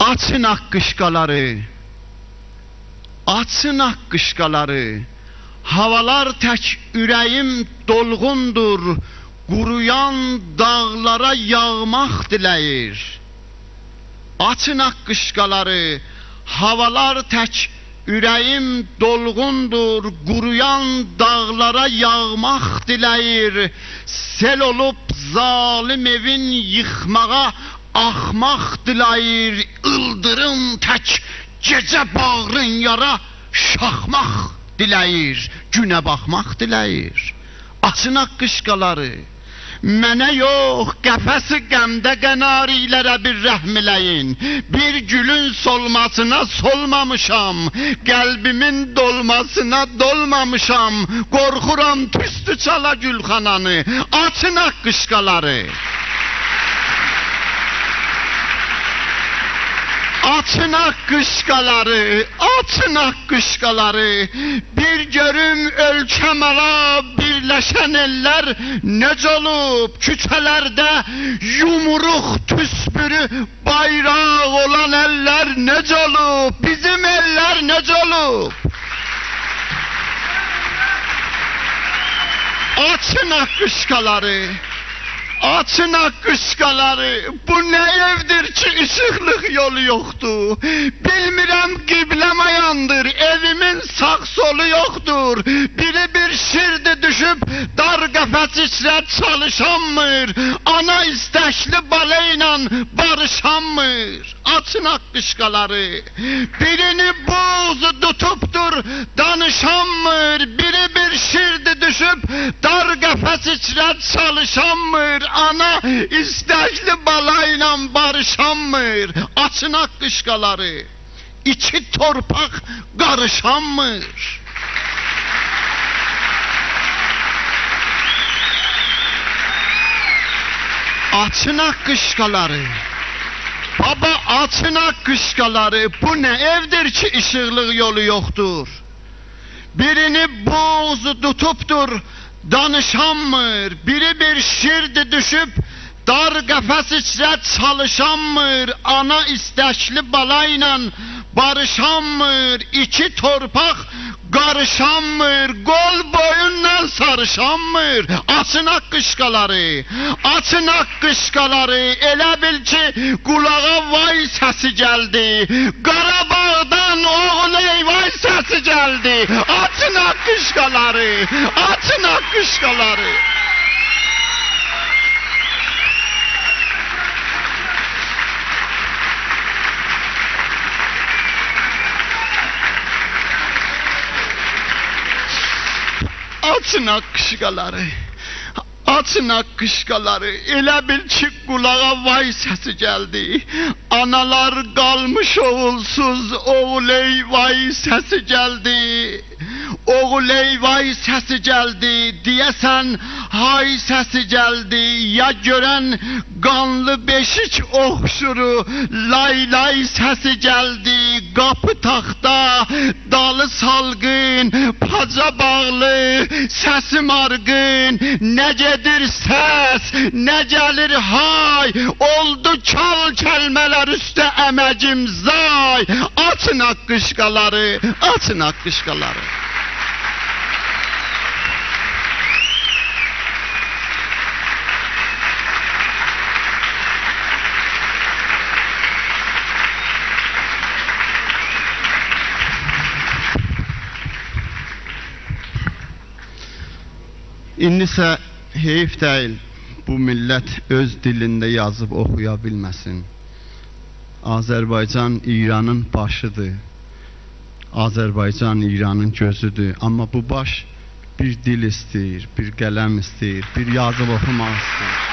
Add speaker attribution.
Speaker 1: Açın akkışkaları, açın akkışkaları. Havalar tək ürəyim dolğundur, quruyan dağlara yağmaq diləyir. Açın akkışkaları, havalar tək ürəyim dolğundur, quruyan dağlara yağmaq diləyir. Sel olub zalim evin yıxmağa axmaq diləyir. İldırım tək gecə bağrın yara şaxmaq diləyir, günə baxmaq diləyir. Açın akkışkaları, mənə yox, qəfəsi qəmdə qənarilərə bir rəhm eləyin. Bir gülün solmasına solmamışam, qəlbimin dolmasına dolmamışam. Qorxuram tüstü çala gülxananı. Açın akkışkaları, açın akkışkaları, açın akkışkaları. Bir görüm ölkəm ala birləşən ellər necə olub? Küçələrdə yumruq tüsbürü bayraq olan ellər necə olub? Bizim ellər necə olub? Açın akkışkaları, açın akkışkaları. Bu ne evdir ki ışıqlıq yolu yoxdur? Bilmirəm qibləm ayandır, evimin sağ solu yoxdur. Biri bir şirdi düşüb dar qəfəs içrə çalışanmır. Ana istəkli balayla barışanmır. Açın akkışkaları. Birini boğuzu tutubdur danışanmır. Biri bir şirdi düşüb dar qəfəs içrə çalışanmır. Ana istəkli balayla barışanmır. Açın akkışkaları. İki torpaq qarışanmır. Açın akkışkaları. Baba, açın akkışkaları. Bu ne evdir ki ışıqlıq yolu yoxdur? Birini boğuzu tutubdur danışanmır. Biri bir şirdi düşüb dar qəfəs içrə çalışanmır. Ana istəkli balayla barışanmır. İki torpaq qarışanmır. Qol boyundan sarışanmır. Açın akkışkaları, açın akkışkaları. Elə bil ki qulağa vay səsi gəldi. Qarabağdan oğul eyvay səsi gəldi. Açın akkışkaları, açın akkışkaları. Açın akkışkaları, açın akkışkaları. Elə bil ki qulağa vay səsi gəldi. Analar qalmış oğulsuz, oğul ey vay səsi gəldi. Oğul ey vay səsi gəldi, deyəsən hay səsi gəldi. Ya görən qanlı beşik oxşuru, lay lay səsi gəldi. Qapı taxta, dalı salqın, paca bağlı, səsim arqın. Nə gedir səs, nə gəlir hay, oldu kal kəlmələr üstə əməcim zay. Açın akkışkaları, açın akkışkaları. İndisə heyif deyil, bu millət öz dilində yazıb oxuya bilməsin. Azərbaycan İranın başıdır. Azərbaycan İranın gözüdür. Amma bu baş bir dil istəyir, bir qələm istəyir, bir yazıb oxumaq istəyir.